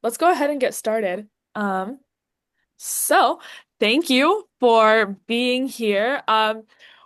let's go ahead and get started. So thank you for being here.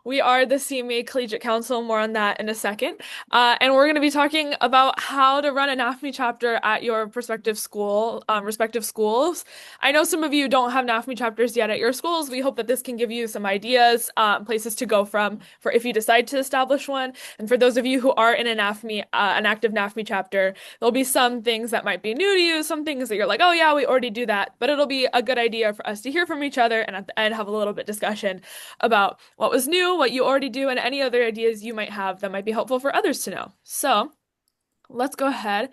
We are the CMEA Collegiate Council, more on that in a second. And we're going to be talking about how to run a NAfME chapter at your respective schools. I know some of you don't have NAfME chapters yet at your schools. We hope that this can give you some ideas, places to go from for if you decide to establish one. And for those of you who are in an active NAfME chapter, there'll be some things that might be new to you, some things that you're like, oh yeah, we already do that. But it'll be a good idea for us to hear from each other and at the end have a little bit discussion about what was new, what you already do, and any other ideas you might have that might be helpful for others to know. So let's go ahead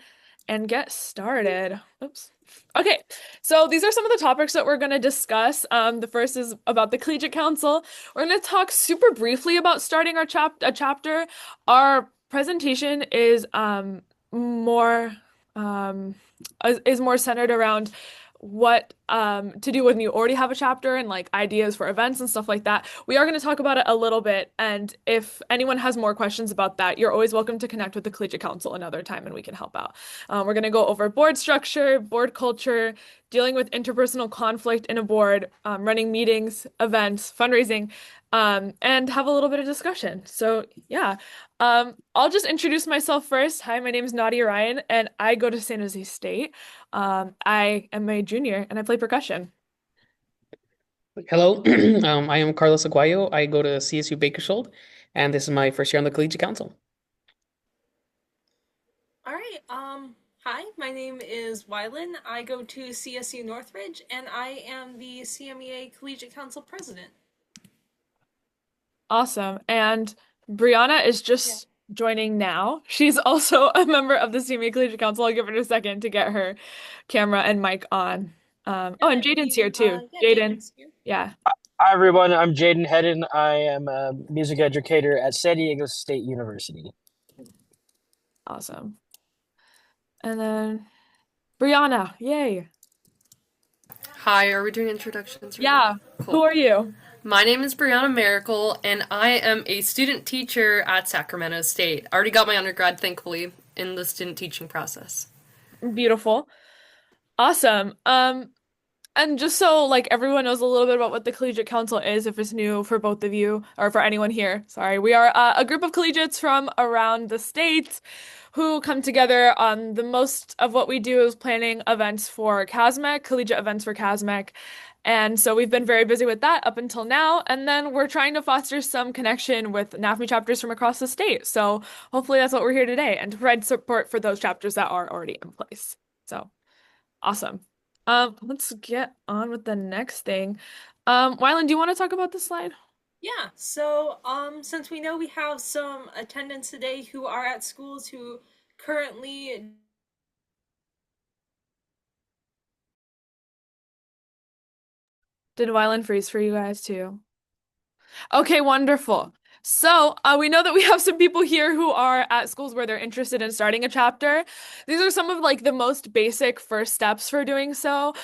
and get started. Oops. Okay, so these are some of the topics that we're going to discuss. The first is about the Collegiate Council. We're going to talk super briefly about starting a chapter. Our presentation more um, is more centered around what to do when you already have a chapter and like ideas for events and stuff like that. We are going to talk about it a little bit, and if anyone has more questions about that, you're always welcome to connect with the Collegiate Council another time and we can help out. We're going to go over board structure, board culture, dealing with interpersonal conflict in a board, running meetings, events, fundraising, and have a little bit of discussion. So yeah, I'll just introduce myself first. Hi, my name is Nadja Ryan, and I go to San Jose State. I am a junior and I play percussion. Hello, I am Carlos Aguayo. I go to CSU Bakersfield, and this is my first year on the Collegiate Council. All right. Hi, my name is Wylan. I go to CSU Northridge, and I am the CMEA Collegiate Council president. Awesome. And Briana is Yeah. just joining now. She's also a member of the CME Collegiate Council. I'll give her a second to get her camera and mic on. Oh, Yeah, and and Jayden's here too. yeah, Jayden, Jayden's here. yeah, Hi everyone, I'm Jayden Heddon. I am a music educator at San Diego State University. awesome. And then Briana, yay. Hi, are we doing introductions right now? Yeah, who Cool. are you? My name is Briana Maracle, and I am a student teacher at Sacramento State. I already got my undergrad, thankfully, in the student teaching process. Beautiful. Awesome. And just so like everyone knows a little bit about what the Collegiate Council is, if it's new for both of you or for anyone here, sorry, we are a group of collegiates from around the state who come together. The most of what we do is planning events for CASMEC, collegiate events for CASMEC. And so we've been very busy with that up until now. And then we're trying to foster some connection with NAfME chapters from across the state. So hopefully that's what we're here today and to provide support for those chapters that are already in place. So awesome. Let's get on with the next thing. Wylan, do you want to talk about this slide? Yeah. So, since we know we have some attendants today who are at schools who currently Did Wylan freeze for you guys too? Okay, wonderful. So, we know that we have some people here who are at schools where they're interested in starting a chapter. These are some of like the most basic first steps for doing so.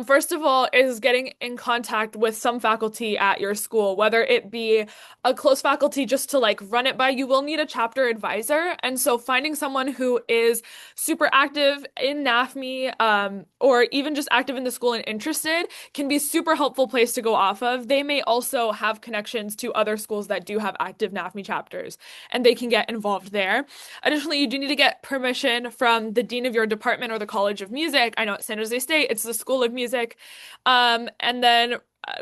First of all, is getting in contact with some faculty at your school, whether it be a close faculty just to like run it by. You will need a chapter advisor, and so finding someone who is super active in NAfME, or even just active in the school and interested can be super helpful place to go off of. They may also have connections to other schools that do have active NAfME chapters, and they can get involved there. Additionally, you do need to get permission from the dean of your department or the College of Music. I know at San Jose State, it's the School of Music. And then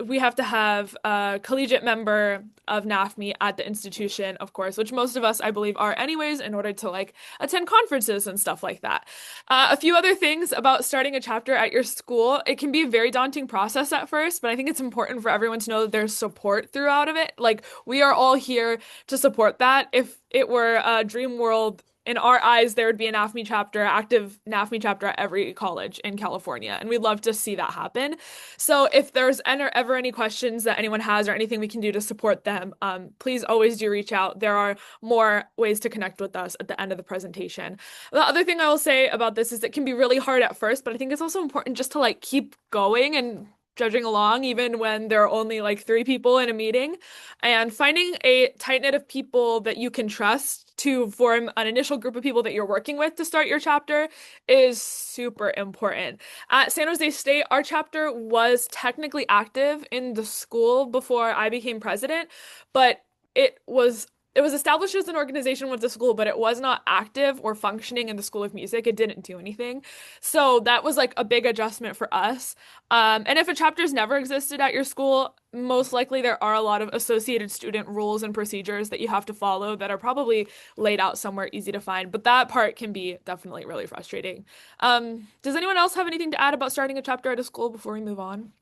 we have to have a collegiate member of NAfME at the institution, of course, which most of us, I believe, are anyways, in order to like attend conferences and stuff like that. A few other things about starting a chapter at your school. It can be a very daunting process at first, but I think it's important for everyone to know that there's support throughout of it. Like we are all here to support that. If it were a dream world, in our eyes, there would be an NAfME chapter, active NAfME chapter at every college in California, and we'd love to see that happen. So if there's ever any questions that anyone has or anything we can do to support them, please always do reach out. There are more ways to connect with us at the end of the presentation. The other thing I will say about this is it can be really hard at first, but I think it's also important just to like keep going and judging along even when there are only like three people in a meeting and finding a tight knit of people that you can trust to form an initial group of people that you're working with to start your chapter is super important. At San Jose State, our chapter was technically active in the school before I became president, but it was it was established as an organization with the school, but it was not active or functioning in the School of Music. It didn't do anything. So that was like a big adjustment for us. And if a chapter's never existed at your school, most likely there are a lot of associated student rules and procedures that you have to follow that are probably laid out somewhere easy to find. But that part can be definitely really frustrating. Does anyone else have anything to add about starting a chapter at a school before we move on?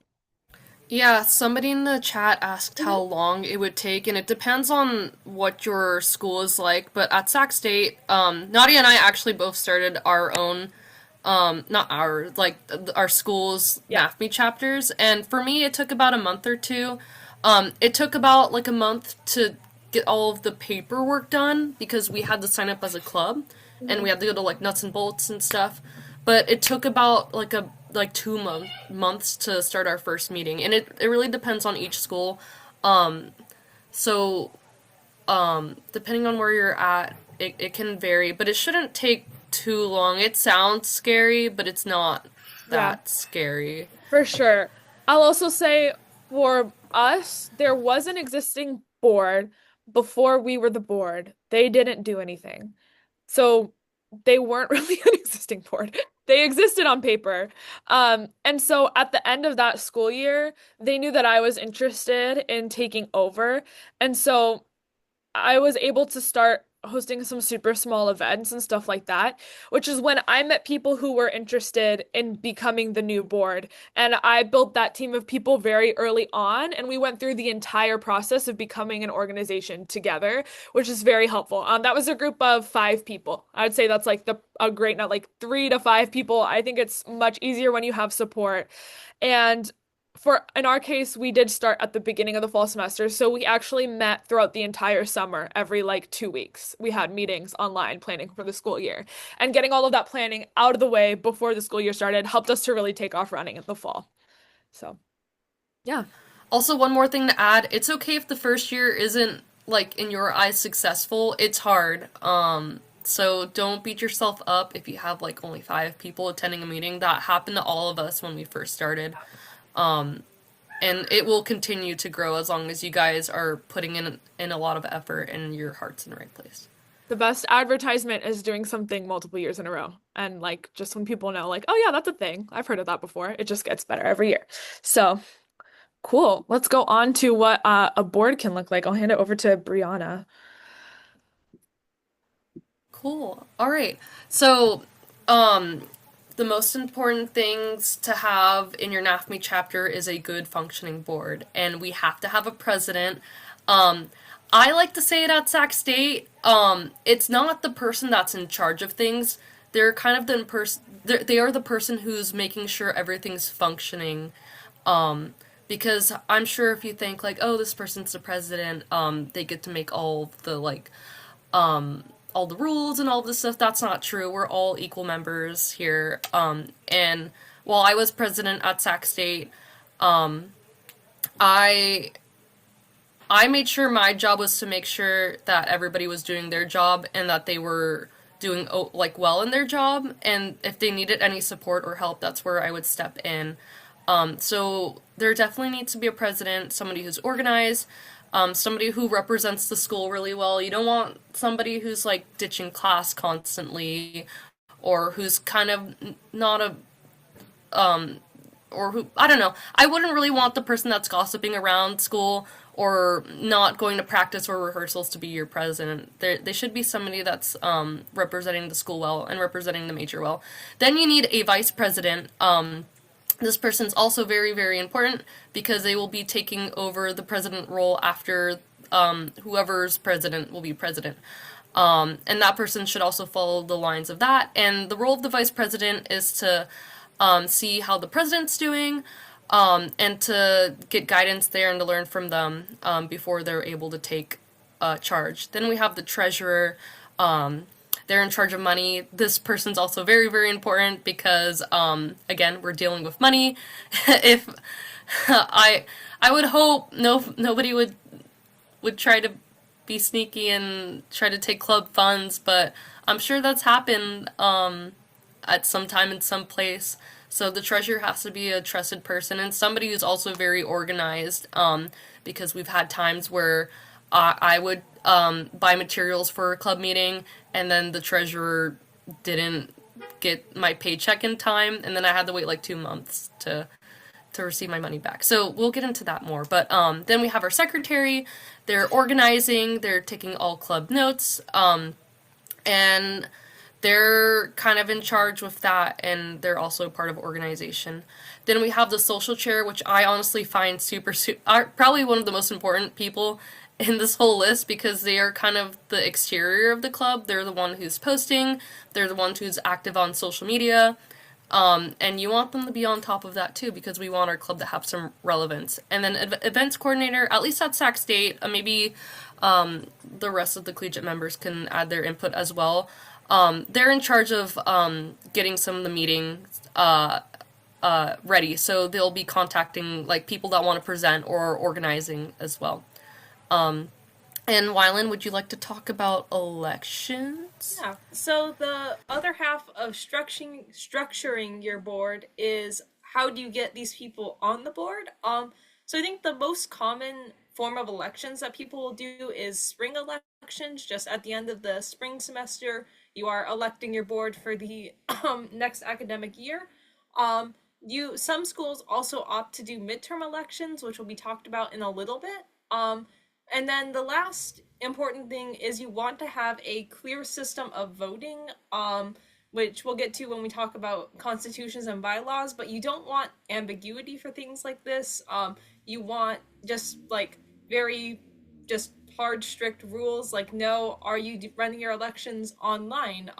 Yeah, somebody in the chat asked how long it would take, and it depends on what your school is like. But at Sac State, Nadia and I actually both started our own, not our, like our school's NAfME chapters, and for me, it took about a month or two. It took about like a month to get all of the paperwork done because we had to sign up as a club, and we had to go to like nuts and bolts and stuff. But it took about like 2 months to start our first meeting, and it really depends on each school. So depending on where you're at, it can vary, but it shouldn't take too long. It sounds scary, but it's not that scary. For sure. I'll also say for us, there was an existing board before we were the board. They didn't do anything. So they weren't really an existing board. They existed on paper. And so at the end of that school year, they knew that I was interested in taking over. And so I was able to start hosting some super small events and stuff like that, which is when I met people who were interested in becoming the new board. And I built that team of people very early on, and we went through the entire process of becoming an organization together, which is very helpful. That was a group of 5 people. I would say that's like a great, not like 3 to 5 people. I think it's much easier when you have support. And in our case, we did start at the beginning of the fall semester, so we actually met throughout the entire summer. Every like 2 weeks, we had meetings online planning for the school year. And getting all of that planning out of the way before the school year started helped us to really take off running in the fall. So, yeah. Also, one more thing to add, it's okay if the first year isn't, like, in your eyes successful. It's hard. So don't beat yourself up if you have, like, only 5 people attending a meeting. That happened to all of us when we first started. And it will continue to grow as long as you guys are putting in a lot of effort and your heart's in the right place. The best advertisement is doing something multiple years in a row. And like just when people know like, oh yeah, that's a thing. I've heard of that before. It just gets better every year. So cool. Let's go on to what a board can look like. I'll hand it over to Briana. Cool. All right. So, the most important things to have in your NAfME chapter is a good functioning board, and we have to have a president. I like to say it at Sac State. It's not the person that's in charge of things. They're kind of the person. They are the person who's making sure everything's functioning. Because I'm sure if you think like, oh, this person's the president, they get to make all the like, all the rules and all this stuff. That's not true. We're all equal members here. And while I was president at Sac State, I made sure my job was to make sure that everybody was doing their job and that they were doing like well in their job. And if they needed any support or help, that's where I would step in. So there definitely needs to be a president, somebody who's organized, somebody who represents the school really well. You don't want somebody who's like ditching class constantly, or who's kind of not a, or who, I don't know. I wouldn't really want the person that's gossiping around school or not going to practice or rehearsals to be your president. They should be somebody that's representing the school well and representing the major well. Then you need a vice president. This person's also very, very important because they will be taking over the president role after whoever's president will be president. And that person should also follow the lines of that. And the role of the vice president is to see how the president's doing, and to get guidance there and to learn from them before they're able to take charge. Then we have the treasurer. They're in charge of money. This person's also very, very important because, again, we're dealing with money. If I would hope nobody would try to be sneaky and try to take club funds, but I'm sure that's happened at some time in some place. So the treasurer has to be a trusted person and somebody who's also very organized, because we've had times where I would buy materials for a club meeting and then the treasurer didn't get my paycheck in time, and then I had to wait like 2 months to receive my money back. So we'll get into that more. But then we have our secretary. They're organizing. They're taking all club notes. And they're kind of in charge with that, and they're also part of organization. Then we have the social chair, which I honestly find are probably one of the most important people in this whole list, because they are kind of the exterior of the club. They're the one who's posting. They're the one who's active on social media. And you want them to be on top of that too, because we want our club to have some relevance. And then events coordinator, at least at Sac State, maybe the rest of the collegiate members can add their input as well. They're in charge of getting some of the meetings ready, so they'll be contacting like people that want to present or organizing as well. And Wylan, would you like to talk about elections? Yeah. So the other half of structuring your board is how do you get these people on the board? So I think the most common form of elections that people will do is spring elections. Just at the end of the spring semester, you are electing your board for the next academic year. Some schools also opt to do midterm elections, which will be talked about in a little bit. And then the last important thing is you want to have a clear system of voting, which we'll get to when we talk about constitutions and bylaws, but you don't want ambiguity for things like this. You want just like very just hard, strict rules, like no, are you running your elections online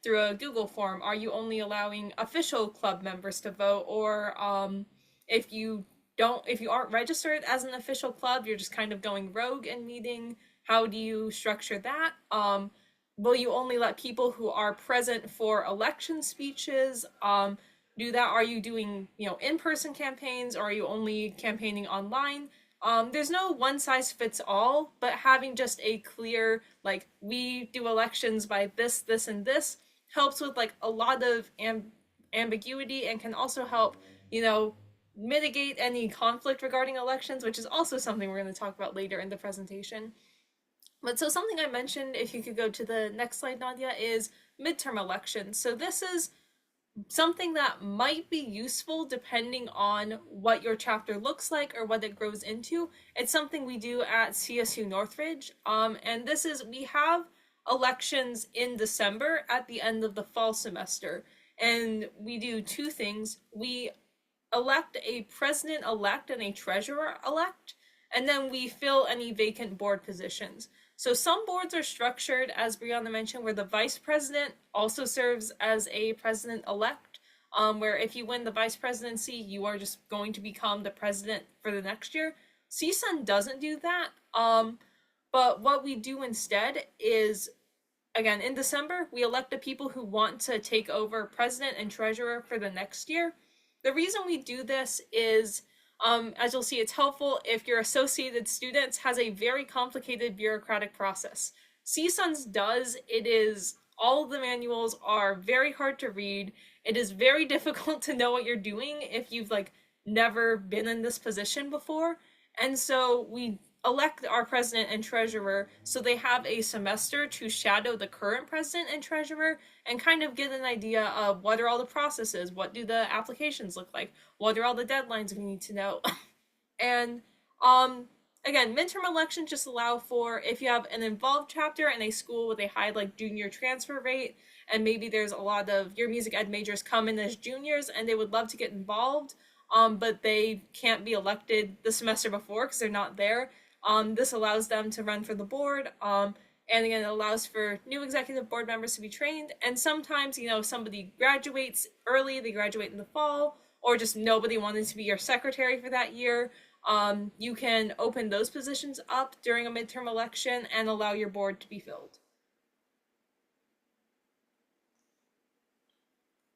through a Google form? Are you only allowing official club members to vote? Or if you aren't registered as an official club, you're just kind of going rogue and meeting, how do you structure that? Will you only let people who are present for election speeches do that? Are you doing, in-person campaigns, or are you only campaigning online? There's no one size fits all, but having just a clear, like, we do elections by this, this, and this helps with like a lot of ambiguity, and can also help, mitigate any conflict regarding elections, which is also something we're going to talk about later in the presentation. But so something I mentioned, if you could go to the next slide, Nadja, is midterm elections. So this is something that might be useful depending on what your chapter looks like or what it grows into. It's something we do at CSU Northridge. And this is, we have elections in December at the end of the fall semester. And we do two things. We elect a president-elect and a treasurer-elect, and then we fill any vacant board positions. So some boards are structured, as Briana mentioned, where the vice president also serves as a president-elect, where if you win the vice presidency, you are just going to become the president for the next year. CSUN doesn't do that, but what we do instead is, again, in December, we elect the people who want to take over president and treasurer for the next year. The reason we do this is, as you'll see, it's helpful if your Associated Students has a very complicated bureaucratic process. CSUN's does. It is, all of the manuals are very hard to read. It is very difficult to know what you're doing if you've never been in this position before. And so we elect our president and treasurer so they have a semester to shadow the current president and treasurer and kind of get an idea of what are all the processes, what do the applications look like, what are all the deadlines we need to know. And again, midterm elections just allow for, if you have an involved chapter in a school with a high junior transfer rate, and maybe there's a lot of your music ed majors come in as juniors and they would love to get involved, but they can't be elected the semester before because they're not there. This allows them to run for the board, and again, it allows for new executive board members to be trained. And sometimes, somebody graduates early, they graduate in the fall, or just nobody wanted to be your secretary for that year. You can open those positions up during a midterm election and allow your board to be filled.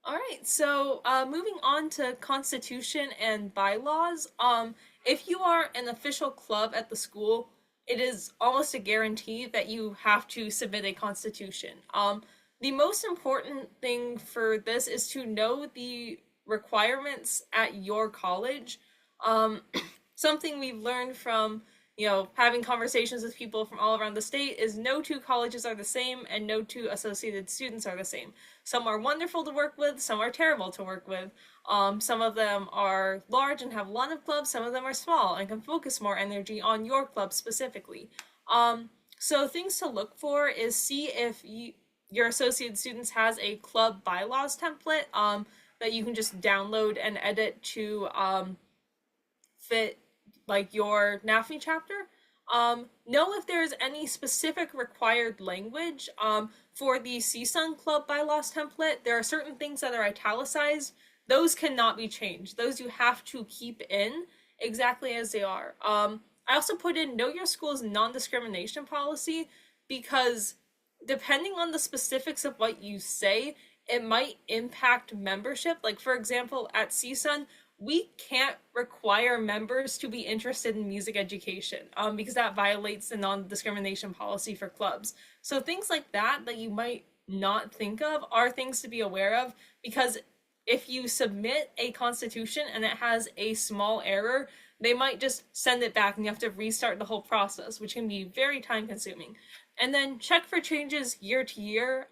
All right, so moving on to constitution and bylaws. If you are an official club at the school, it is almost a guarantee that you have to submit a constitution. The most important thing for this is to know the requirements at your college. Um, Something we've learned from having conversations with people from all around the state is no two colleges are the same and no two associated students are the same. Some are wonderful to work with, some are terrible to work with. Some of them are large and have a lot of clubs, some of them are small and can focus more energy on your club specifically. So things to look for is see if your associated students has a club bylaws template that you can just download and edit to fit like your NAfME chapter. Know if there's any specific required language for the CSUN Club bylaws template. There are certain things that are italicized. Those cannot be changed. Those you have to keep in exactly as they are. I also put in know your school's non-discrimination policy because depending on the specifics of what you say, it might impact membership. Like for example, at CSUN, we can't require members to be interested in music education because that violates the non-discrimination policy for clubs. So things like that you might not think of are things to be aware of, because if you submit a constitution and it has a small error, they might just send it back and you have to restart the whole process, which can be very time consuming. And then check for changes year to year.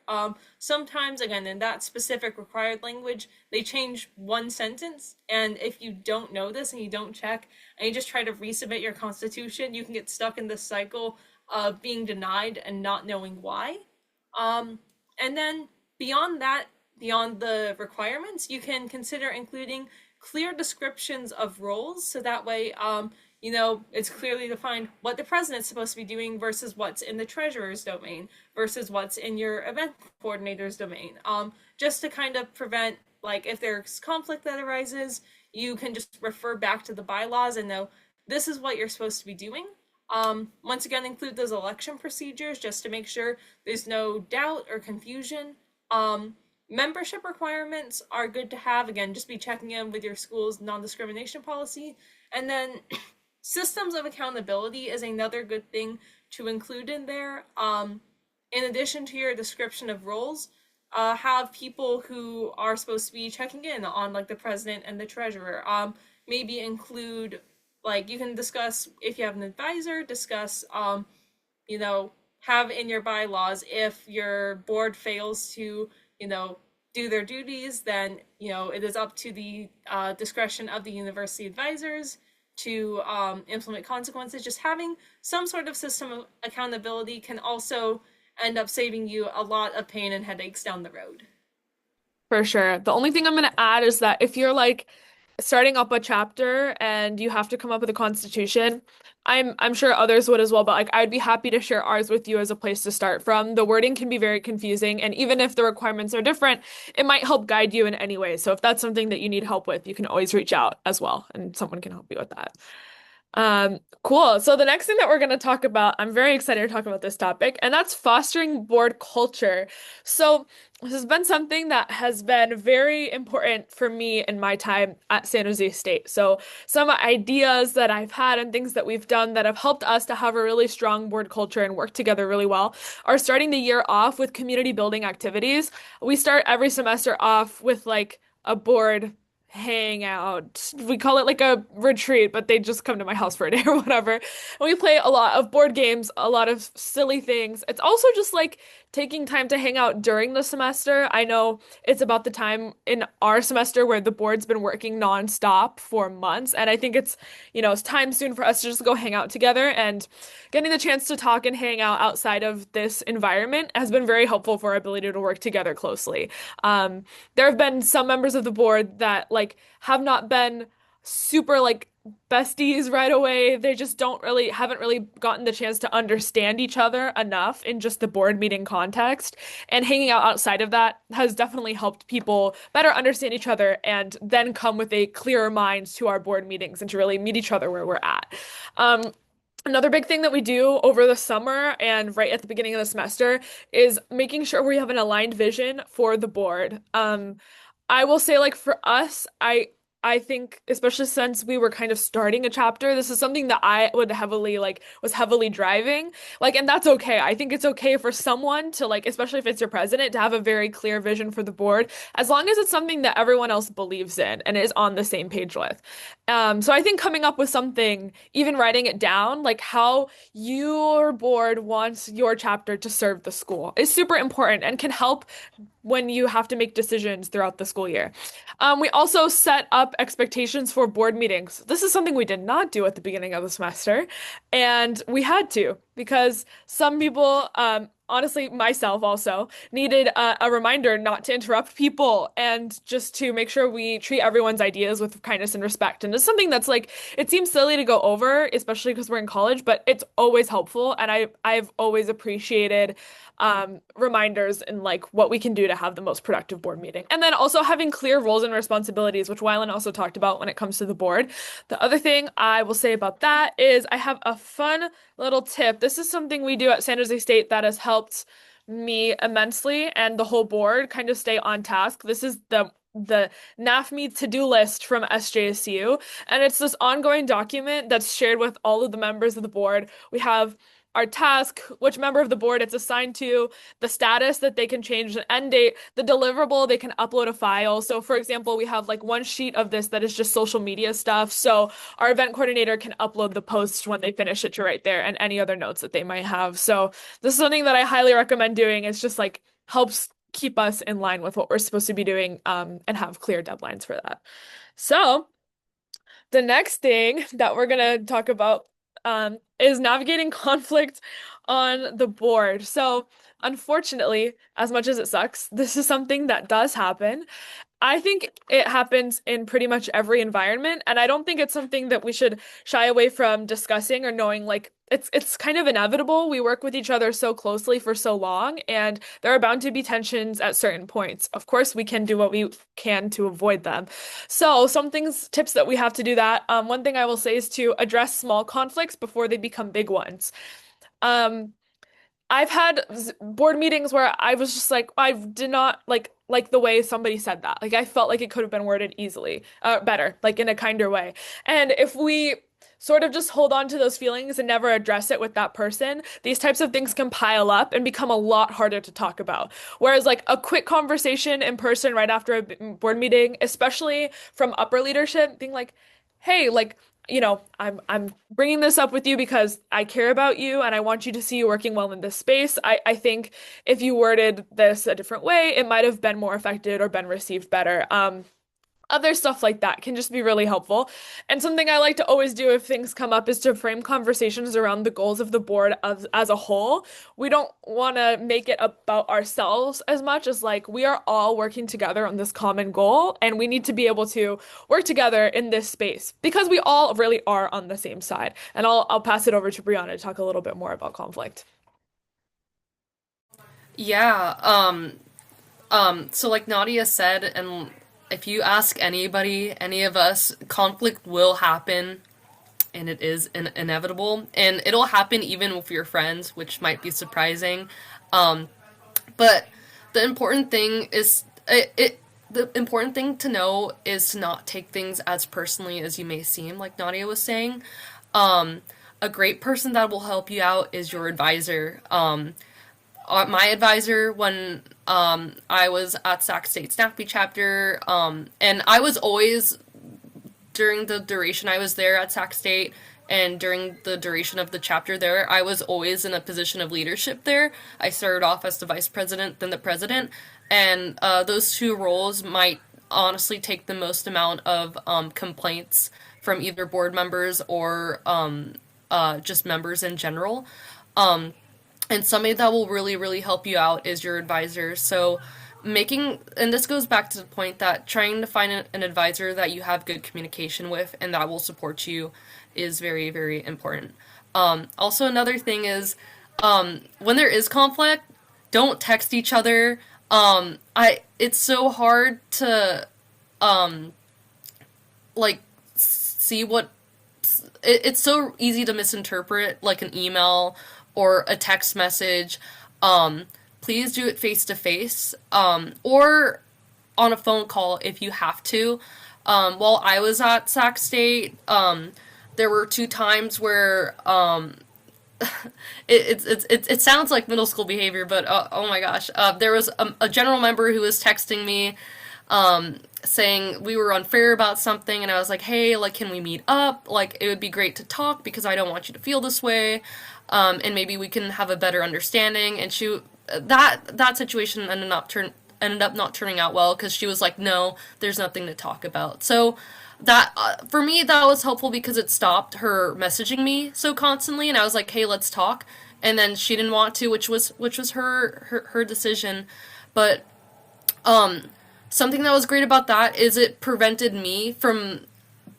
Sometimes, again, in that specific required language, they change one sentence. And if you don't know this and you don't check and you just try to resubmit your constitution, you can get stuck in this cycle of being denied and not knowing why. And then beyond that, beyond the requirements, you can consider including clear descriptions of roles. So that way, it's clearly defined what the president's supposed to be doing versus what's in the treasurer's domain versus what's in your event coordinator's domain. Just to kind of prevent, like, if there's conflict that arises, you can just refer back to the bylaws and know this is what you're supposed to be doing. Once again, include those election procedures just to make sure there's no doubt or confusion. Membership requirements are good to have. Again, just be checking in with your school's non-discrimination policy. And then systems of accountability is another good thing to include in there. In addition to your description of roles, have people who are supposed to be checking in on like the president and the treasurer. Maybe include, like, you can discuss if you have an advisor, discuss, have in your bylaws if your board fails to, do their duties, then, it is up to the discretion of the university advisors to implement consequences. Just having some sort of system of accountability can also end up saving you a lot of pain and headaches down the road. For sure. The only thing I'm going to add is that if you're like starting up a chapter and you have to come up with a constitution, I'm sure others would as well, but like I'd be happy to share ours with you as a place to start from. The wording can be very confusing, and even if the requirements are different, it might help guide you in any way. So if that's something that you need help with, you can always reach out as well, and someone can help you with that. Cool. So the next thing that we're going to talk about, I'm very excited to talk about this topic, and that's fostering board culture. So this has been something that has been very important for me in my time at San Jose State. So some ideas that I've had and things that we've done that have helped us to have a really strong board culture and work together really well are starting the year off with community building activities. We start every semester off with like a board hangout. We call it like a retreat, but they just come to my house for a day or whatever. And we play a lot of board games, a lot of silly things. It's also just like taking time to hang out during the semester. I know it's about the time in our semester where the board's been working nonstop for months, and I think it's time soon for us to just go hang out together, and getting the chance to talk and hang out outside of this environment has been very helpful for our ability to work together closely. There have been some members of the board that like have not been super like besties right away. They just haven't really gotten the chance to understand each other enough in just the board meeting context. And hanging out outside of that has definitely helped people better understand each other and then come with a clearer mind to our board meetings and to really meet each other where we're at. Another big thing that we do over the summer and right at the beginning of the semester is making sure we have an aligned vision for the board. I will say, like, for us, I think, especially since we were kind of starting a chapter, this is something that I would heavily was heavily driving. And that's okay. I think it's okay for someone to especially if it's your president, to have a very clear vision for the board, as long as it's something that everyone else believes in and is on the same page with. So I think coming up with something, even writing it down, like how your board wants your chapter to serve the school, is super important and can help when you have to make decisions throughout the school year. We also set up expectations for board meetings. This is something we did not do at the beginning of the semester, and we had to because some people, honestly, myself also, needed a reminder not to interrupt people and just to make sure we treat everyone's ideas with kindness and respect. And it's something that's it seems silly to go over, especially because we're in college, but it's always helpful, and I've always appreciated reminders and what we can do to have the most productive board meeting. And then also having clear roles and responsibilities, which Wylan also talked about when it comes to the board. The other thing I will say about that is I have a fun little tip. This is something we do at San Jose State that has helped me immensely and the whole board kind of stay on task. This is the NAfME to-do list from SJSU, and it's this ongoing document that's shared with all of the members of the board. We have our task, which member of the board it's assigned to, the status that they can change the end date, the deliverable, they can upload a file. So for example, we have one sheet of this that is just social media stuff. So our event coordinator can upload the post when they finish it to right there, and any other notes that they might have. So this is something that I highly recommend doing. It's just helps keep us in line with what we're supposed to be doing, and have clear deadlines for that. So the next thing that we're gonna talk about is navigating conflict on the board. So, unfortunately, as much as it sucks, this is something that does happen. I think it happens in pretty much every environment, and I don't think it's something that we should shy away from discussing or knowing. It's kind of inevitable. We work with each other so closely for so long, and there are bound to be tensions at certain points. Of course, we can do what we can to avoid them. So, tips that we have to do that. One thing I will say is to address small conflicts before they become big ones. Um, I've had board meetings where I was just I did not like the way somebody said that. I felt like it could have been worded easily, better, in a kinder way. And if we sort of just hold on to those feelings and never address it with that person, these types of things can pile up and become a lot harder to talk about. Whereas a quick conversation in person right after a board meeting, especially from upper leadership, being hey, I'm bringing this up with you because I care about you and I want you to see you working well in this space. I think if you worded this a different way, it might have been more effective or been received better. Other stuff like that can just be really helpful. And something I like to always do if things come up is to frame conversations around the goals of the board as a whole. We don't want to make it about ourselves as much as we are all working together on this common goal, and we need to be able to work together in this space because we all really are on the same side. And I'll pass it over to Briana to talk a little bit more about conflict. Yeah, so like Nadja said, and if you ask anybody, any of us, conflict will happen, and it is inevitable, and it'll happen even with your friends, which might be surprising. But the important thing is the important thing to know is to not take things as personally as you may seem, like Nadja was saying. A great person that will help you out is your advisor. My advisor when I was at Sac State's NAfME Chapter, and I was always, during the duration I was there at Sac State, and during the duration of the chapter there, I was always in a position of leadership there. I started off as the vice president, then the president, and those two roles might honestly take the most amount of complaints from either board members or just members in general. And somebody that will really, really help you out is your advisor. So and this goes back to the point that trying to find an advisor that you have good communication with and that will support you is very, very important. Also, another thing is, when there is conflict, don't text each other. It's so hard to, see what, it's so easy to misinterpret, an email or a text message. Please do it face to face, or on a phone call if you have to. While I was at Sac State, there were two times where it sounds like middle school behavior, but oh my gosh, there was a general member who was texting me, saying we were unfair about something, and I was like, hey, like, can we meet up? Like, it would be great to talk because I don't want you to feel this way, and maybe we can have a better understanding. And that situation ended up not turning out well because she was like, no, there's nothing to talk about. So that for me, that was helpful because it stopped her messaging me so constantly, and I was like, hey, let's talk. And then she didn't want to, which was her decision. But something that was great about that is it prevented me from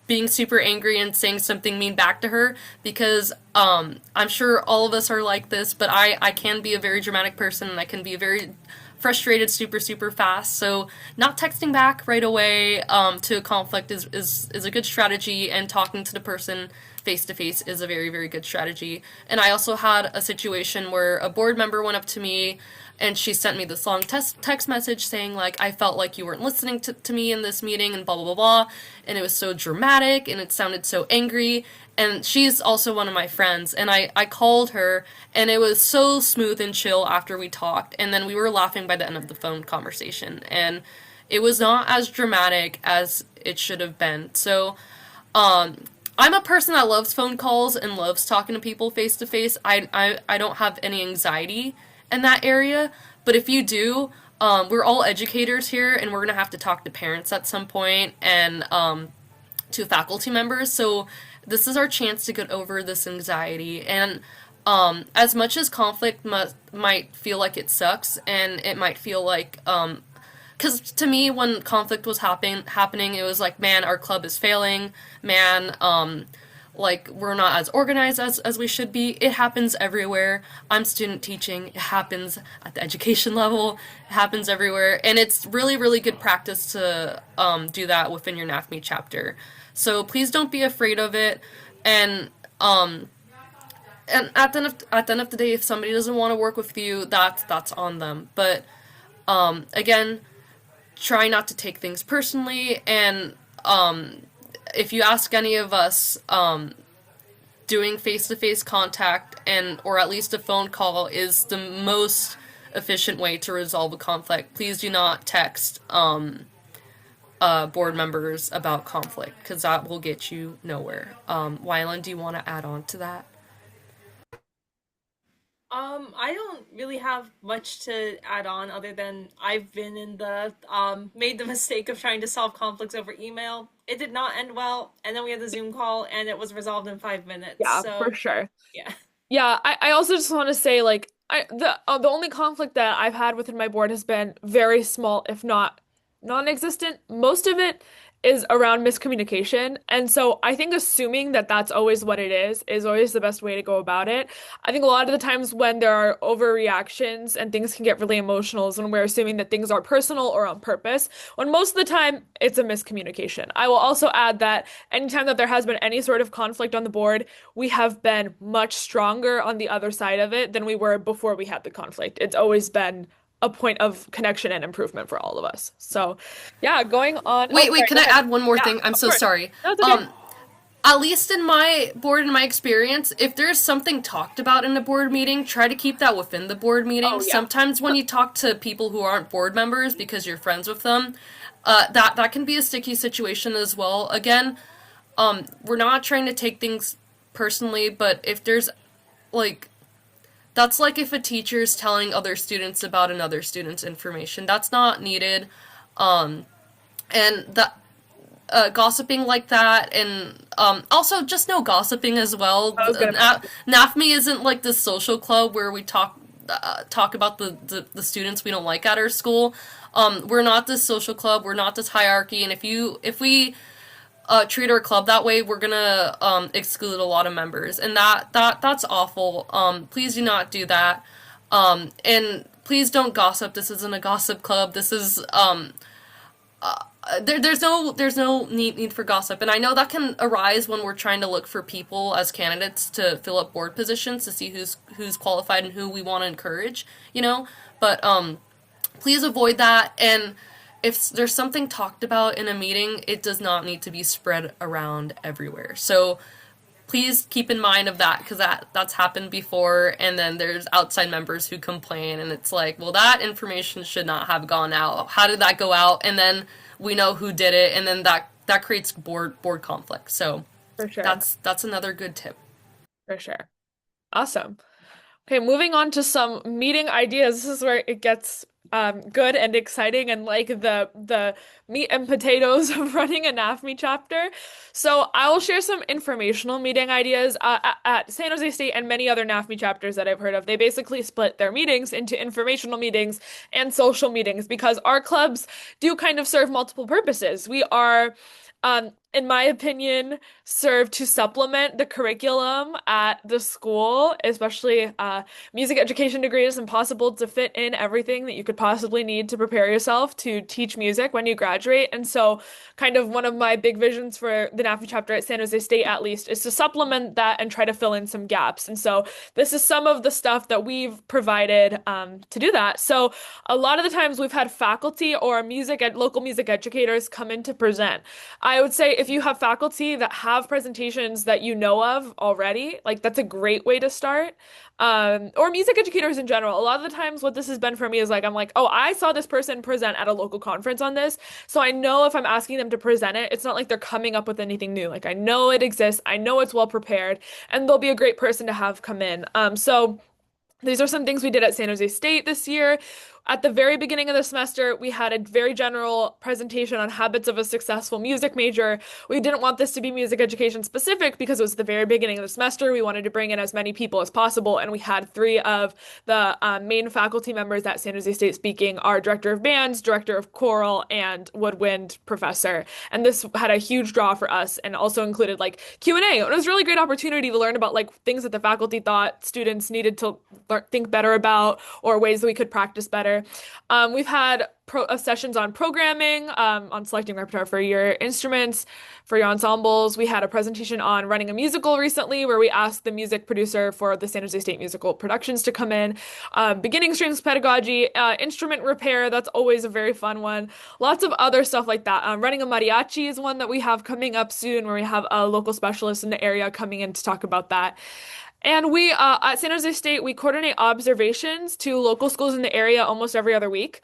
being super angry and saying something mean back to her, because I'm sure all of us are like this, but I can be a very dramatic person, and I can be very frustrated super fast. So not texting back right away to a conflict is a good strategy, and talking to the person face to face is a very good strategy. And I also had a situation where a board member went up to me and she sent me this long text message saying, like, I felt like you weren't listening to me in this meeting, and blah blah blah blah, and it was so dramatic and it sounded so angry. And she's also one of my friends, and I called her, and it was so smooth and chill after we talked, and then we were laughing by the end of the phone conversation, and it was not as dramatic as it should have been. So I'm a person that loves phone calls and loves talking to people face to face. I don't have any anxiety in that area, but if you do, we're all educators here, and we're gonna have to talk to parents at some point, and to faculty members. So this is our chance to get over this anxiety. And as much as conflict might feel like it sucks, and it might feel like, because to me, when conflict was happening, it was like, man, our club is failing, man, like, we're not as organized as we should be. It happens everywhere. I'm student teaching. It happens at the education level. It happens everywhere. And it's really good practice to do that within your NAfME chapter. So please don't be afraid of it. And at the end of the day, if somebody doesn't want to work with you, that's on them. But again, try not to take things personally. And if you ask any of us, doing face-to-face contact or at least a phone call is the most efficient way to resolve a conflict. Please do not text board members about conflict, because that will get you nowhere. Wylan, do you want to add on to that? I don't really have much to add on other than I've been in the made the mistake of trying to solve conflicts over email. It did not end well, and then we had the Zoom call, and it was resolved in 5 minutes. Yeah, So for sure. yeah. Yeah, I also just want to say, like, the only conflict that I've had within my board has been very small, if not non-existent. Most of it is around miscommunication. And so I think assuming that that's always what it is always the best way to go about it. I think a lot of the times when there are overreactions and things can get really emotional is when we're assuming that things are personal or on purpose, when most of the time it's a miscommunication. I will also add that anytime that there has been any sort of conflict on the board, we have been much stronger on the other side of it than we were before we had the conflict. It's always been a point of connection and improvement for all of us. So, yeah, going on. Wait, sorry, can I add one more yeah, thing? I'm so course. sorry. No, it's okay. At least in my board, in my experience, if there's something talked about in a board meeting, try to keep that within the board meeting. Oh, yeah. Sometimes when you talk to people who aren't board members because you're friends with them, that can be a sticky situation as well. Again, we're not trying to take things personally, but if there's, like, that's like if a teacher's telling other students about another student's information. That's not needed. And that gossiping like that, and also just no gossiping as well. NAfME isn't like this social club where we talk about the students we don't like at our school. We're not this social club. We're not this hierarchy. And if we treat our club that way, we're gonna exclude a lot of members, and that's awful. Please do not do that, and please don't gossip. This isn't a gossip club. This is there's no need for gossip, and I know that can arise when we're trying to look for people as candidates to fill up board positions to see who's qualified and who we want to encourage, but please avoid that. And if there's something talked about in a meeting, it does not need to be spread around everywhere. So please keep in mind of that, because that's happened before, and then there's outside members who complain, and it's like, well, that information should not have gone out. How did that go out? And then we know who did it, and then that creates board conflict. So For sure. that's another good tip. For sure. Awesome. Okay, moving on to some meeting ideas. This is where it gets good and exciting and like the meat and potatoes of running a NAfME chapter. So I will share some informational meeting ideas at San Jose State and many other NAfME chapters that I've heard of. They basically split their meetings into informational meetings and social meetings because our clubs do kind of serve multiple purposes. We are in my opinion, serve to supplement the curriculum at the school, especially music education degree is impossible to fit in everything that you could possibly need to prepare yourself to teach music when you graduate. And so, kind of one of my big visions for the NAfME chapter at San Jose State, at least, is to supplement that and try to fill in some gaps. And so, this is some of the stuff that we've provided to do that. So, a lot of the times we've had faculty or local music educators come in to present. I would say if you have faculty that have presentations that you know of already, like that's a great way to start. Or music educators in general. A lot of the times what this has been for me is like, I'm like, oh, I saw this person present at a local conference on this. So I know if I'm asking them to present it, it's not like they're coming up with anything new. Like I know it exists. I know it's well prepared and they'll be a great person to have come in. So these are some things we did at San Jose State this year. At the very beginning of the semester, we had a very general presentation on habits of a successful music major. We didn't want this to be music education specific because it was the very beginning of the semester. We wanted to bring in as many people as possible, and we had three of the main faculty members at San Jose State speaking: our director of bands, director of choral, and woodwind professor. And this had a huge draw for us, and also included like Q&A. It was a really great opportunity to learn about like things that the faculty thought students needed to think better about, or ways that we could practice better. We've had sessions on programming, on selecting repertoire for your instruments, for your ensembles. We had a presentation on running a musical recently where we asked the music producer for the San Jose State musical productions to come in. Beginning strings pedagogy, instrument repair, that's always a very fun one. Lots of other stuff like that. Running a mariachi is one that we have coming up soon where we have a local specialist in the area coming in to talk about that. And we, at San Jose State, we coordinate observations to local schools in the area almost every other week.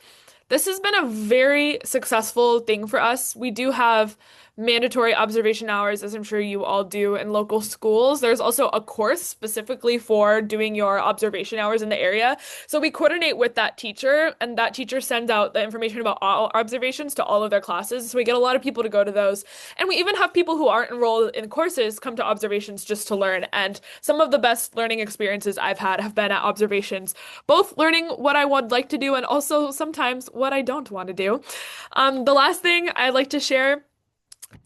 This has been a very successful thing for us. We do have mandatory observation hours, as I'm sure you all do in local schools. There's also a course specifically for doing your observation hours in the area. So we coordinate with that teacher, and that teacher sends out the information about all observations to all of their classes. So we get a lot of people to go to those. And we even have people who aren't enrolled in courses come to observations just to learn. And some of the best learning experiences I've had have been at observations, both learning what I would like to do and also sometimes what I don't want to do. The last thing I'd like to share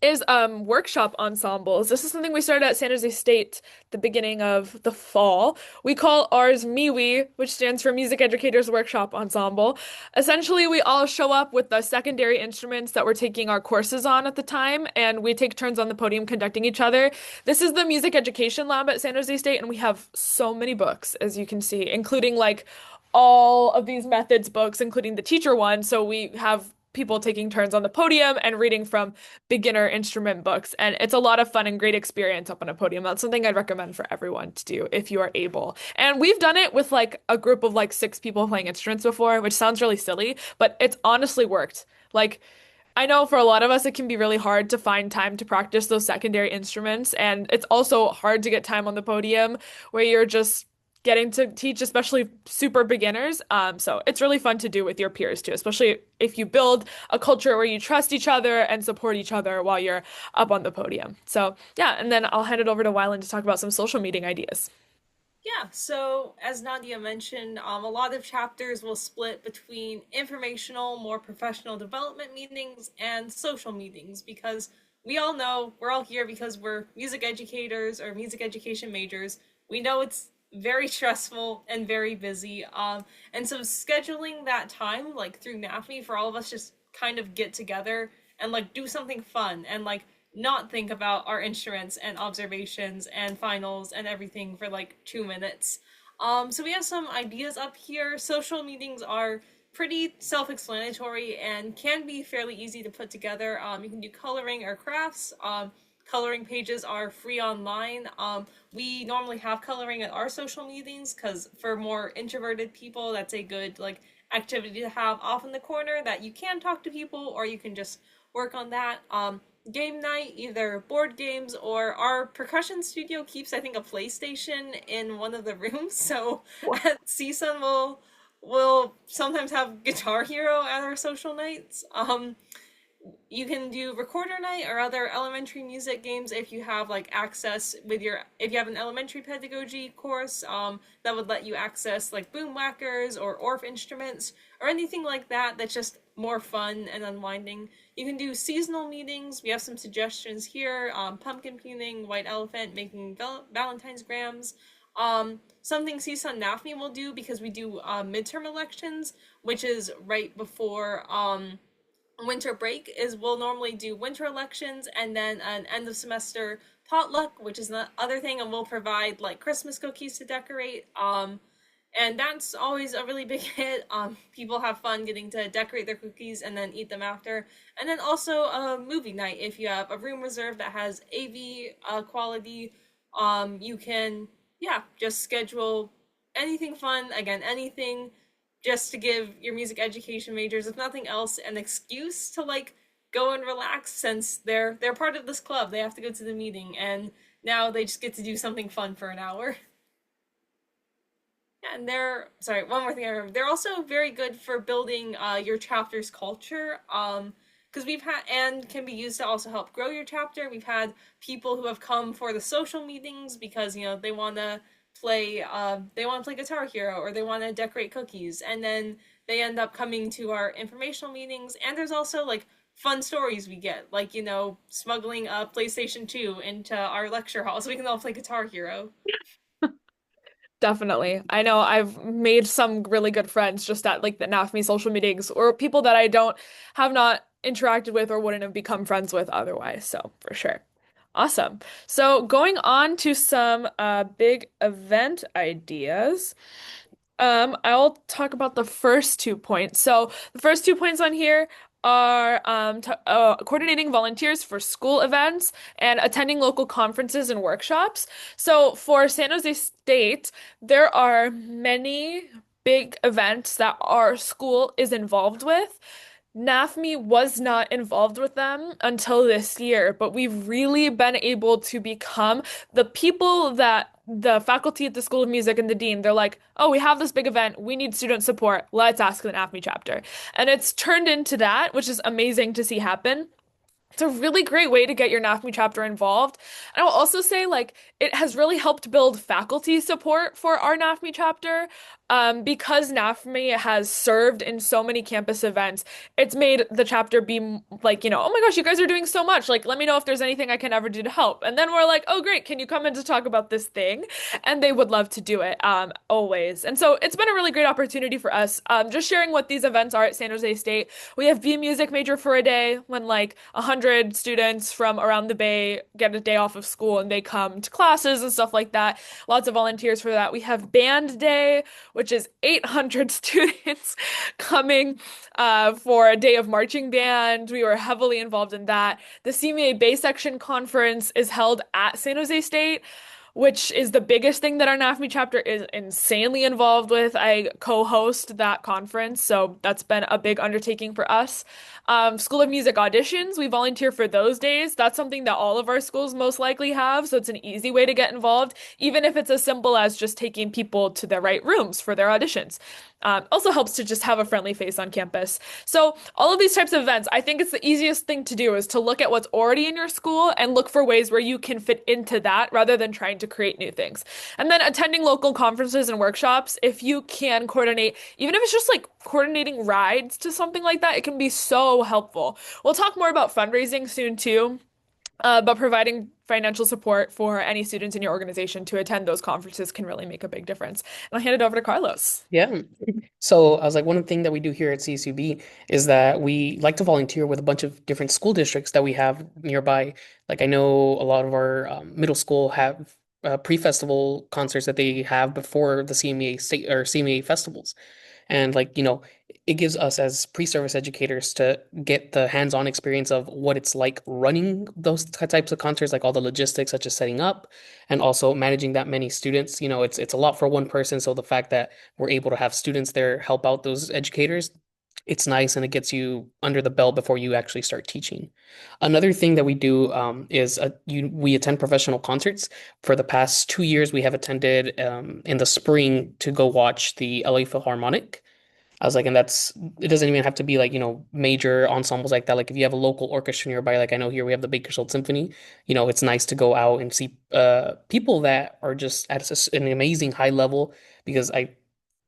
is workshop ensembles. This is something we started at San Jose State the beginning of the fall. We call ours MIWI, which stands for Music Educators Workshop Ensemble. Essentially, we all show up with the secondary instruments that we're taking our courses on at the time, and we take turns on the podium conducting each other. This is the music education lab at San Jose State, and we have so many books, as you can see, including like all of these methods books, including the teacher one. So we have people taking turns on the podium and reading from beginner instrument books. And it's a lot of fun and great experience up on a podium. That's something I'd recommend for everyone to do if you are able. And we've done it with like a group of like 6 people playing instruments before, which sounds really silly, but it's honestly worked. Like, I know for a lot of us, it can be really hard to find time to practice those secondary instruments. And it's also hard to get time on the podium where you're just getting to teach, especially super beginners. So it's really fun to do with your peers too, especially if you build a culture where you trust each other and support each other while you're up on the podium. So yeah, and then I'll hand it over to Wylan to talk about some social meeting ideas. Yeah, so as Nadja mentioned, a lot of chapters will split between informational, more professional development meetings and social meetings because we all know we're all here because we're music educators or music education majors. We know it's very stressful and very busy. And so scheduling that time, like through NAfME, for all of us just kind of get together and like do something fun and like not think about our instruments and observations and finals and everything for like 2 minutes. So we have some ideas up here. Social meetings are pretty self-explanatory and can be fairly easy to put together. You can do coloring or crafts. Coloring pages are free online. We normally have coloring at our social meetings because for more introverted people, that's a good like activity to have off in the corner that you can talk to people or you can just work on that. Game night, either board games or our percussion studio keeps, I think, a PlayStation in one of the rooms. So at CSUN, we'll sometimes have Guitar Hero at our social nights. You can do recorder night or other elementary music games if you have like access with your if you have an elementary pedagogy course that would let you access like boom whackers or orff instruments or anything like that that's just more fun and unwinding. You can do seasonal meetings. We have some suggestions here. Pumpkin peening, white elephant, making Valentine's grams. Something CSUN NAfME will do because we do midterm elections, which is right before winter break, is we'll normally do winter elections and then an end of semester potluck, which is the other thing, and we'll provide like Christmas cookies to decorate. And that's always a really big hit. People have fun getting to decorate their cookies and then eat them after. And then also a movie night. If you have a room reserved that has AV quality, you can, just schedule anything fun. Again, anything just to give your music education majors, if nothing else, an excuse to like go and relax since they're part of this club. They have to go to the meeting and now they just get to do something fun for an hour. Yeah, and one more thing I remember. They're also very good for building your chapter's culture. Because we've had, and can be used to also help grow your chapter. We've had people who have come for the social meetings because, they want to play Guitar Hero or they want to decorate cookies, and then they end up coming to our informational meetings. And there's also like fun stories we get, like smuggling a PlayStation 2 into our lecture hall so we can all play Guitar Hero. Definitely. I know I've made some really good friends just at like the NAfME social meetings or people that I don't have not interacted with or wouldn't have become friends with otherwise. So for sure. Awesome. So going on to some big event ideas. I'll talk about the first 2 points. So the first 2 points on here are coordinating volunteers for school events and attending local conferences and workshops. So for San Jose State, there are many big events that our school is involved with. NAfME was not involved with them until this year, but we've really been able to become the people that the faculty at the School of Music and the dean, they're like, oh, we have this big event. We need student support. Let's ask the NAfME chapter. And it's turned into that, which is amazing to see happen. It's a really great way to get your NAfME chapter involved. And I will also say, like, it has really helped build faculty support for our NAfME chapter. Because NAfME has served in so many campus events, it's made the chapter be like, oh my gosh, you guys are doing so much. Like, let me know if there's anything I can ever do to help. And then we're like, oh, great, can you come in to talk about this thing? And they would love to do it, always. And so it's been a really great opportunity for us. Just sharing what these events are at San Jose State. We have Be Music Major for a Day when like 100 students from around the Bay get a day off of school and they come to classes and stuff like that. Lots of volunteers for that. We have Band Day, which is 800 students coming for a day of marching band. We were heavily involved in that. The CMEA Bay Section Conference is held at San Jose State, which is the biggest thing that our NAfME chapter is insanely involved with. I co-host that conference, so that's been a big undertaking for us. School of Music auditions, we volunteer for those days. That's something that all of our schools most likely have, so it's an easy way to get involved, even if it's as simple as just taking people to their right rooms for their auditions. Also helps to just have a friendly face on campus. So all of these types of events, I think it's the easiest thing to do is to look at what's already in your school and look for ways where you can fit into that rather than trying to create new things. And then attending local conferences and workshops, if you can coordinate, even if it's just like coordinating rides to something like that, it can be so helpful. We'll talk more about fundraising soon too. But providing financial support for any students in your organization to attend those conferences can really make a big difference. And I'll hand it over to Carlos. Yeah. So I was like, one of the things that we do here at CSUB is that we like to volunteer with a bunch of different school districts that we have nearby. Like I know a lot of our middle school have pre-festival concerts that they have before the CMEA state or CMEA festivals. And like, it gives us as pre-service educators to get the hands-on experience of what it's like running those types of concerts, like all the logistics such as setting up and also managing that many students. It's a lot for one person. So the fact that we're able to have students there help out those educators, it's nice and it gets you under the belt before you actually start teaching. Another thing that we do is we attend professional concerts. For the past 2 years, we have attended in the spring to go watch the LA Philharmonic. I was like, and it doesn't even have to be like, major ensembles like that. Like if you have a local orchestra nearby, like I know here we have the Bakersfield Symphony, it's nice to go out and see people that are just at an amazing high level because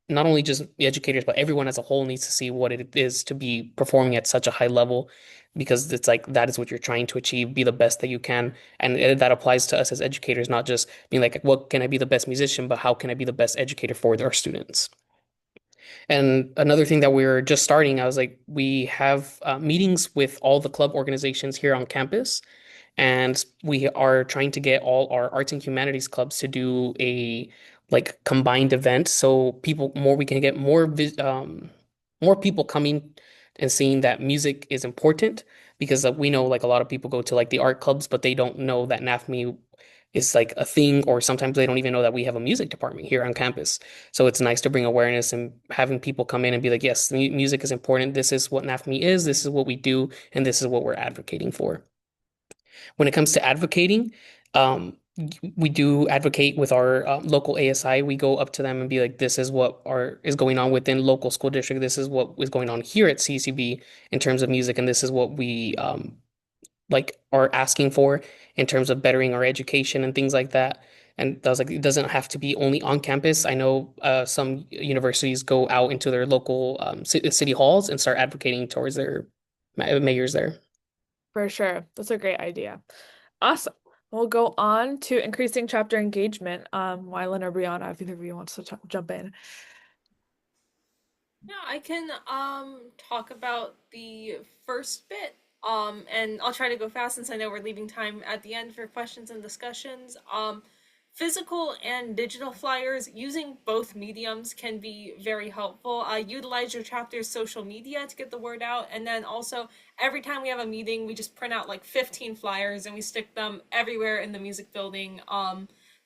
not only just the educators, but everyone as a whole needs to see what it is to be performing at such a high level because it's like that is what you're trying to achieve, be the best that you can. And that applies to us as educators, not just being like, what can I be the best musician, but how can I be the best educator for our students? And another thing that we're just starting, I was like, we have meetings with all the club organizations here on campus, and we are trying to get all our arts and humanities clubs to do a like combined event, so we can get more people coming and seeing that music is important because we know like a lot of people go to like the art clubs, but they don't know that NAfME is like a thing, or sometimes they don't even know that we have a music department here on campus. So it's nice to bring awareness and having people come in and be like, yes, music is important. This is what NAfME is. This is what we do. And this is what we're advocating for. When it comes to advocating, we do advocate with our local ASI. We go up to them and be like, this is what is going on within local school district. This is what is going on here at CCB in terms of music. And this is what we like are asking for in terms of bettering our education and things like that. And I was like, it doesn't have to be only on campus. I know some universities go out into their local city halls and start advocating towards their mayors there. For sure. That's a great idea. Awesome. We'll go on to increasing chapter engagement. Wylan or Brianna, if either of you wants to jump in. Yeah, I can talk about the first bit. And I'll try to go fast since I know we're leaving time at the end for questions and discussions. Physical and digital flyers using both mediums can be very helpful. Utilize your chapter's social media to get the word out, and then also every time we have a meeting, we just print out like 15 flyers and we stick them everywhere in the music building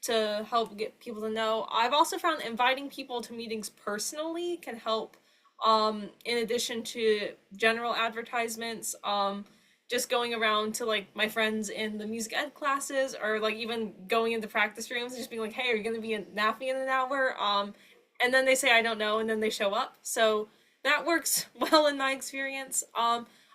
to help get people to know. I've also found inviting people to meetings personally can help in addition to general advertisements. Just going around to like my friends in the music ed classes or like even going into practice rooms and just being like, hey, are you going to be in NAfME in an hour? And then they say, I don't know. And then they show up. So that works well in my experience.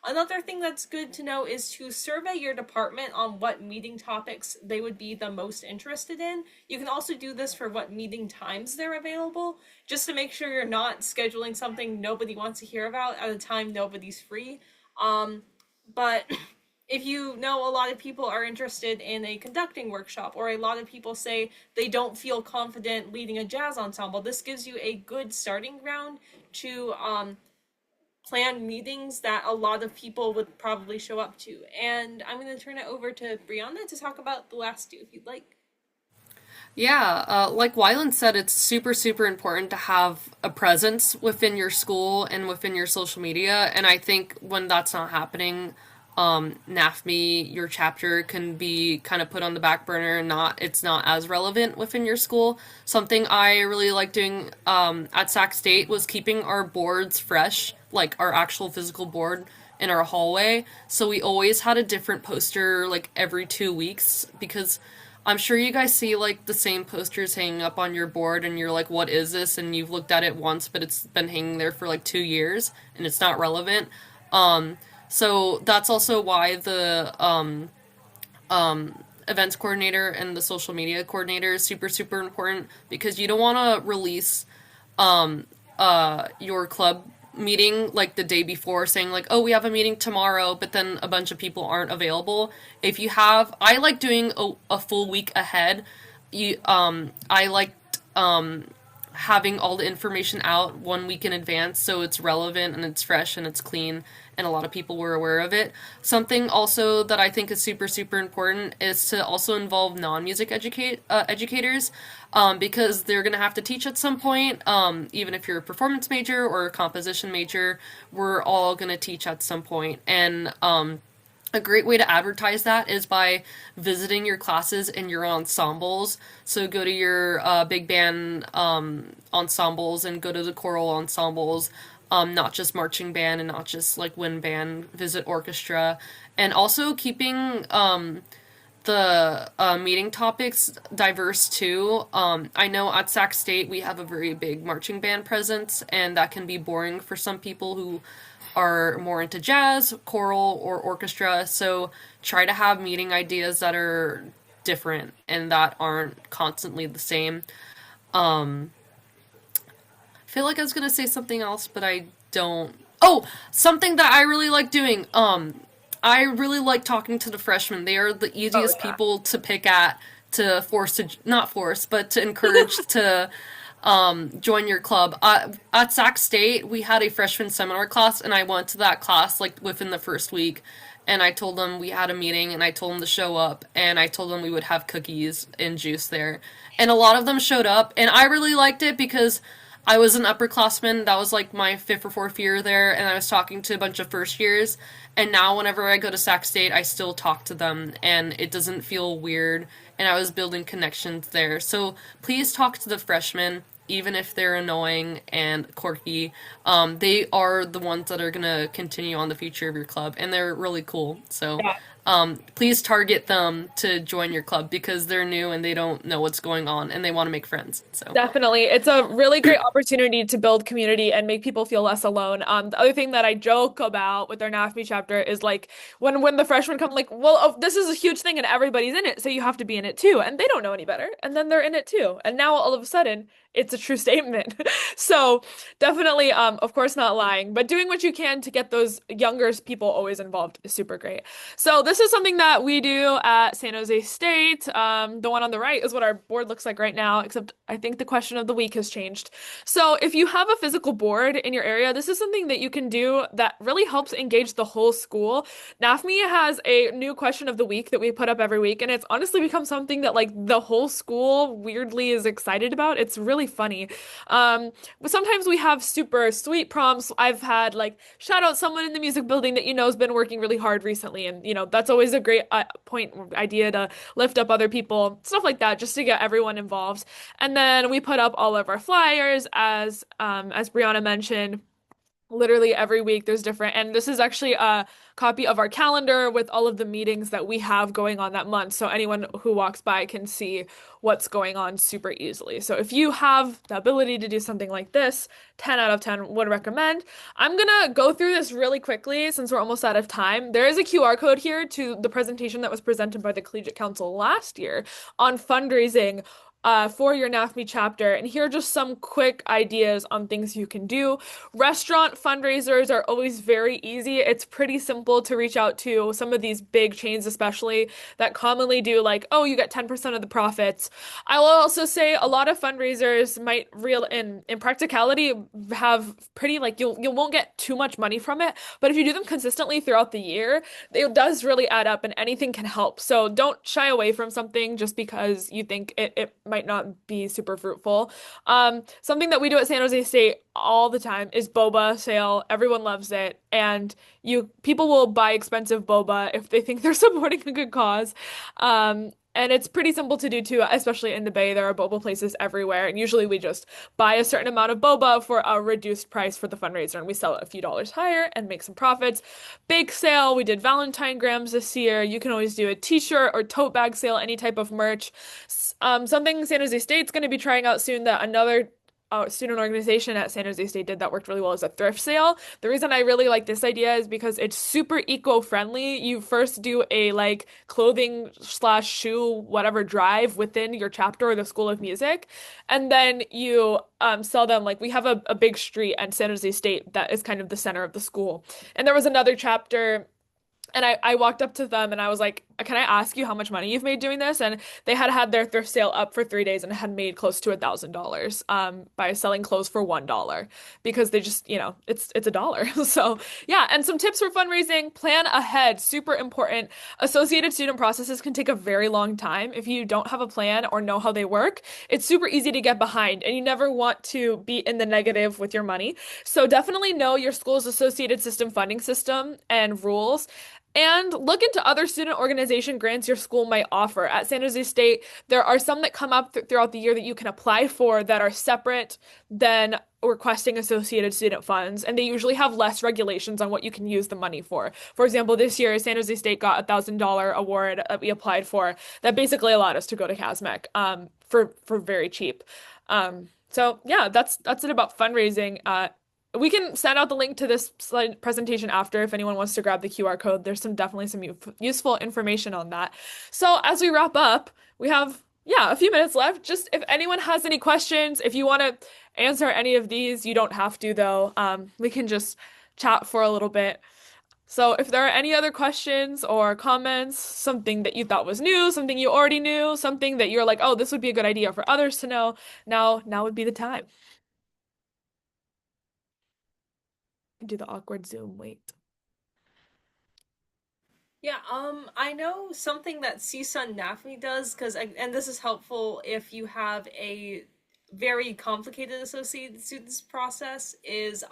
Another thing that's good to know is to survey your department on what meeting topics they would be the most interested in. You can also do this for what meeting times they're available, just to make sure you're not scheduling something nobody wants to hear about at a time nobody's free. But if you know a lot of people are interested in a conducting workshop, or a lot of people say they don't feel confident leading a jazz ensemble, this gives you a good starting ground to plan meetings that a lot of people would probably show up to. And I'm going to turn it over to Brianna to talk about the last two, if you'd like. Yeah, like Wylan said, it's super, super important to have a presence within your school and within your social media. And I think when that's not happening, NAfME, your chapter, can be kind of put on the back burner and it's not as relevant within your school. Something I really like doing at Sac State was keeping our boards fresh, like our actual physical board in our hallway. So we always had a different poster like every 2 weeks, because I'm sure you guys see like the same posters hanging up on your board and you're like, what is this? And you've looked at it once, but it's been hanging there for like 2 years and it's not relevant. So that's also why the events coordinator and the social media coordinator is super, super important, because you don't want to release your club meeting like the day before saying like, oh, we have a meeting tomorrow, but then a bunch of people aren't available. If you have, I like doing a full week ahead. I liked having all the information out 1 week in advance so it's relevant and it's fresh and it's clean and a lot of people were aware of it. Something also that I think is super, super important is to also involve non-music educators, because they're going to have to teach at some point. Even if you're a performance major or a composition major, we're all going to teach at some point. And a great way to advertise that is by visiting your classes and your ensembles. So go to your big band ensembles and go to the choral ensembles, not just marching band and not just like wind band, visit orchestra. And also keeping the meeting topics diverse too. I know at Sac State we have a very big marching band presence, and that can be boring for some people who are more into jazz, choral, or orchestra. So try to have meeting ideas that are different and that aren't constantly the same. I feel like I was gonna say something else, but I don't. Oh, something that I really like doing. I really like talking to the freshmen. They are the easiest people to pick at, to force to not force, but to encourage to join your club. At Sac State, we had a freshman seminar class, and I went to that class like within the first week. And I told them we had a meeting, and I told them to show up, and I told them we would have cookies and juice there. And a lot of them showed up, and I really liked it because I was an upperclassman. That was like my fifth or fourth year there, and I was talking to a bunch of first years. And now, whenever I go to Sac State, I still talk to them, and it doesn't feel weird. And I was building connections there. So please talk to the freshmen, even if they're annoying and quirky. They are the ones that are gonna continue on the future of your club, and they're really cool. So please target them to join your club because they're new and they don't know what's going on and they want to make friends. So Definitely. It's a really great opportunity to build community and make people feel less alone. The other thing that I joke about with our NAfME chapter is like when the freshmen come, like, well, oh, this is a huge thing and everybody's in it, so you have to be in it too. And they don't know any better. And then they're in it too. And now all of a sudden, it's a true statement. So definitely, of course, not lying, but doing what you can to get those younger people always involved is super great. So this is something that we do at San Jose State. The one on the right is what our board looks like right now, except I think the question of the week has changed. So if you have a physical board in your area, this is something that you can do that really helps engage the whole school. NAfME has a new question of the week that we put up every week, and it's honestly become something that like the whole school weirdly is excited about. It's really funny. But sometimes we have super sweet prompts. I've had like shout out someone in the music building that you know has been working really hard recently, and you know that's always a great idea to lift up other people, stuff like that, just to get everyone involved. And then we put up all of our flyers as Briana mentioned. Literally every week there's different, and this is actually a copy of our calendar with all of the meetings that we have going on that month, so anyone who walks by can see what's going on super easily. So if you have the ability to do something like this, 10 out of 10 would recommend. I'm gonna go through this really quickly since we're almost out of time. There is a QR code here to the presentation that was presented by the Collegiate Council last year on fundraising for your NAfME chapter. And here are just some quick ideas on things you can do. Restaurant fundraisers are always very easy. It's pretty simple to reach out to some of these big chains, especially that commonly do like, oh, you get 10% of the profits. I will also say a lot of fundraisers might real in practicality have pretty like you won't get too much money from it, but if you do them consistently throughout the year, it does really add up and anything can help. So don't shy away from something just because you think it might not be super fruitful. Something that we do at San Jose State all the time is boba sale. Everyone loves it, and people will buy expensive boba if they think they're supporting a good cause. And it's pretty simple to do too, especially in the Bay. There are boba places everywhere, and usually we just buy a certain amount of boba for a reduced price for the fundraiser, and we sell it a few dollars higher and make some profits. Bake sale, we did Valentine grams this year. You can always do a t-shirt or tote bag sale, any type of merch. Something San Jose State's going to be trying out soon that another student organization at San Jose State did that worked really well is a thrift sale. The reason I really like this idea is because it's super eco-friendly. You first do a like clothing / shoe whatever drive within your chapter or the School of Music, and then you sell them. Like we have a big street at San Jose State that is kind of the center of the school, and there was another chapter. And I walked up to them and I was like, can I ask you how much money you've made doing this? And they had had their thrift sale up for 3 days and had made close to $1,000 by selling clothes for $1 because they just, it's a dollar. So yeah, and some tips for fundraising, plan ahead, super important. Associated student processes can take a very long time. If you don't have a plan or know how they work, it's super easy to get behind and you never want to be in the negative with your money. So definitely know your school's associated system funding system and rules. And look into other student organization grants your school might offer. At San Jose State, there are some that come up throughout the year that you can apply for that are separate than requesting associated student funds, and they usually have less regulations on what you can use the money for. For example, this year, San Jose State got a $1,000 award that we applied for that basically allowed us to go to CASMEC for very cheap. So yeah, that's it about fundraising. We can send out the link to this slide presentation after if anyone wants to grab the QR code. There's definitely some useful information on that. So as we wrap up, we have, yeah, a few minutes left. Just if anyone has any questions, if you want to answer any of these, you don't have to though. We can just chat for a little bit. So if there are any other questions or comments, something that you thought was new, something you already knew, something that you're like, oh, this would be a good idea for others to know, now would be the time. Do the awkward Zoom wait. Yeah, I know something that CSUN NAfME does, and this is helpful if you have a very complicated associated students process, is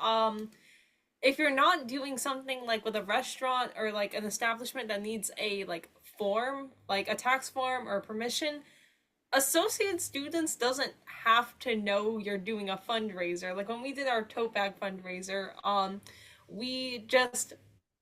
if you're not doing something like with a restaurant or like an establishment that needs a like form, like a tax form or permission, associate students doesn't have to know you're doing a fundraiser. Like when we did our tote bag fundraiser, we just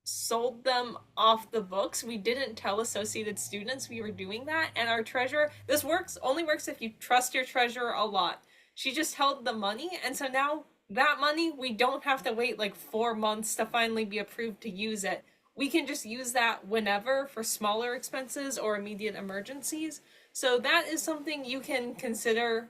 sold them off the books. We didn't tell associated students we were doing that, and our treasurer, this only works if you trust your treasurer a lot. She just held the money, and so now that money, we don't have to wait like 4 months to finally be approved to use it. We can just use that whenever for smaller expenses or immediate emergencies. So that is something you can consider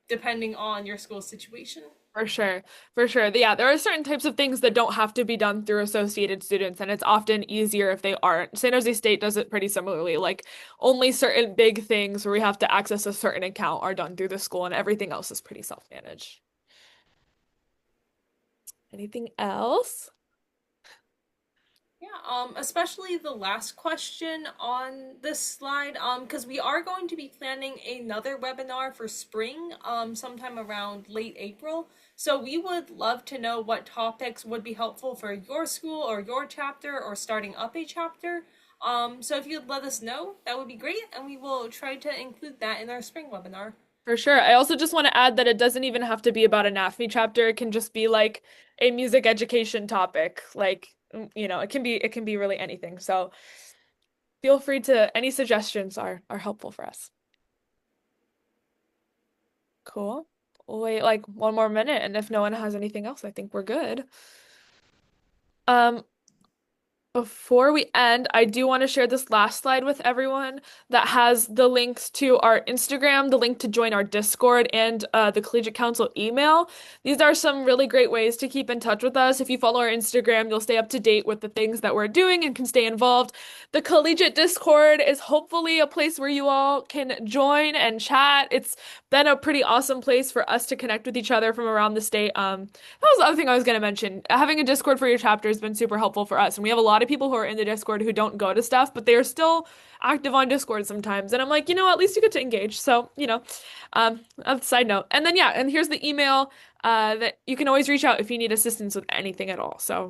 depending on your school situation. For sure. For sure. Yeah, there are certain types of things that don't have to be done through associated students, and it's often easier if they aren't. San Jose State does it pretty similarly. Like, only certain big things where we have to access a certain account are done through the school, and everything else is pretty self-managed. Anything else? Yeah, especially the last question on this slide, because we are going to be planning another webinar for spring, sometime around late April. So we would love to know what topics would be helpful for your school or your chapter or starting up a chapter. So if you'd let us know, that would be great, and we will try to include that in our spring webinar. For sure. I also just want to add that it doesn't even have to be about a NAfME chapter. It can just be like a music education topic. Like, it can be really anything. So feel free to, any suggestions are helpful for us. Cool. We'll wait like one more minute, and if no one has anything else, I think we're good. Um, Before we end, I do want to share this last slide with everyone that has the links to our Instagram, the link to join our Discord, and the Collegiate Council email. These are some really great ways to keep in touch with us. If you follow our Instagram, you'll stay up to date with the things that we're doing and can stay involved. The Collegiate Discord is hopefully a place where you all can join and chat. It's been a pretty awesome place for us to connect with each other from around the state. That was the other thing I was going to mention. Having a Discord for your chapter has been super helpful for us, and we have a lot of people who are in the Discord who don't go to stuff, but they are still active on Discord sometimes. And I'm like, at least you get to engage. So, a side note. And then, yeah, and here's the email that you can always reach out if you need assistance with anything at all. So